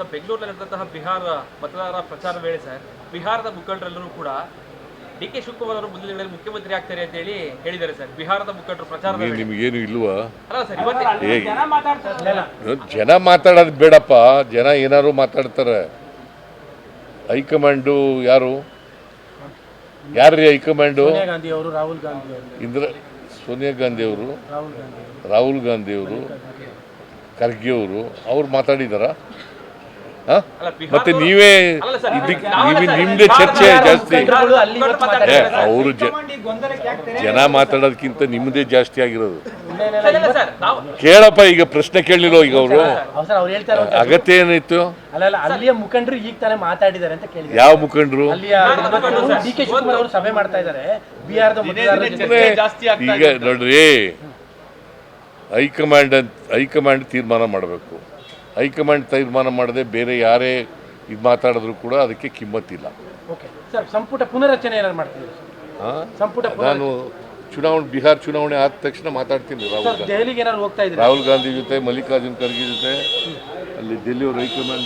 Sir ಬೆಂಗಳೂರಲ್ಲಿ ನಡೆದಂತಹ ಬಿಹಾರ ಮತದಾರರ ಪ್ರಚಾರ ವೇಳೆ ಸರ್ ಬಿಹಾರದ ಮುಖಂಡರೆಲ್ಲರೂ ಕೂಡ ಡಿ ಕೆ ಶಿವಕುಮಾರ್ ಅವರು ಮುಂದಿನ ದಿನಗಳಲ್ಲಿ ಮುಖ್ಯಮಂತ್ರಿ ಆಗ್ತಾರೆ ಅಂತ ಹೇಳಿ ಹೇಳಿದ್ದಾರೆ ಸರ್. ಬಿಹಾರದ ಮುಖಂಡರು ಪ್ರಚಾರದ ವೇಳೆ ನಿಮಗೇನು ಇಲ್ವಾ? ಅಲ್ಲ ಸರ್ ಇವತ್ತೇ ಜನ ಮಾತಾಡೋದು ಬೇಡಪ್ಪ, ಜನ ಏನಾದ್ರು ಮಾತಾಡ್ತಾರೆ. ಹೈಕಮಾಂಡು ಯಾರು ಯಾರ್ರೀ ಹೈಕಮಾಂಡು? ಸೋನಿಯಾ ಗಾಂಧಿ ಅವರು, ರಾಹುಲ್ ಗಾಂಧಿ ಅವರು, ಖರ್ಗೆ ಅವರು, ಅವ್ರು ಮಾತಾಡಿದಾರ? ಮತ್ತೆ ನೀವೇ ನಿಮ್ದೇ ಚರ್ಚೆ ಜಾಸ್ತಿ. ಅವರು ಜನ ಮಾತಾಡೋದಕ್ಕಿಂತ ನಿಮ್ಮದೇ ಜಾಸ್ತಿ ಆಗಿರೋದು. ಕೇಳಪ್ಪ, ಈಗ ಪ್ರಶ್ನೆ ಕೇಳಲಿಲ್ಲ ಈಗ ಅವರು ಅಗತ್ಯ ಏನಿತ್ತು? ಅಲ್ಲಿಯ ಮುಖಂಡರು ಈಗ ತಾನೇ ಮಾತಾಡಿದ್ದಾರೆ ಅಂತ ಕೇಳಿದ್ರು. ಯಾವ ಮುಖಂಡರು? ಡಿ ಕೆ ಶಿವಕುಮಾರ್ ಅವರು ಸಭೆ ಮಾಡ್ತಾ ಇದ್ದಾರೆ. ಈಗ ನೋಡ್ರಿ, ಹೈಕಮಾಂಡ್ ತೀರ್ಮಾನ ಮಾಡಬೇಕು. ಹೈಕಮಾಂಡ್ ತೀರ್ಮಾನ ಮಾಡದೆ ಬೇರೆ ಯಾರೇ ಇದು ಮಾತಾಡಿದ್ರು ಕೂಡ ಅದಕ್ಕೆ ಕಿಮ್ಮತ್ತಿಲ್ಲ. ಸಂಪುಟ ಪುನರಚನೆ ಏನಾದ್ರು ಮಾಡ್ತಿದ್ರು? ನಾನು ಬಿಹಾರ್ ಚುನಾವಣೆ ಆದ ತಕ್ಷಣ ಮಾತಾಡ್ತೀನಿ. ರಾಹುಲ್ ಗಾಂಧಿ ಜೊತೆ, ಮಲ್ಲಿಕಾರ್ಜುನ್ ಖರ್ಗೆ ಜೊತೆ, ಅಲ್ಲಿ ಡೆಲ್ಲಿ ಹೈಕಮಾಂಡ್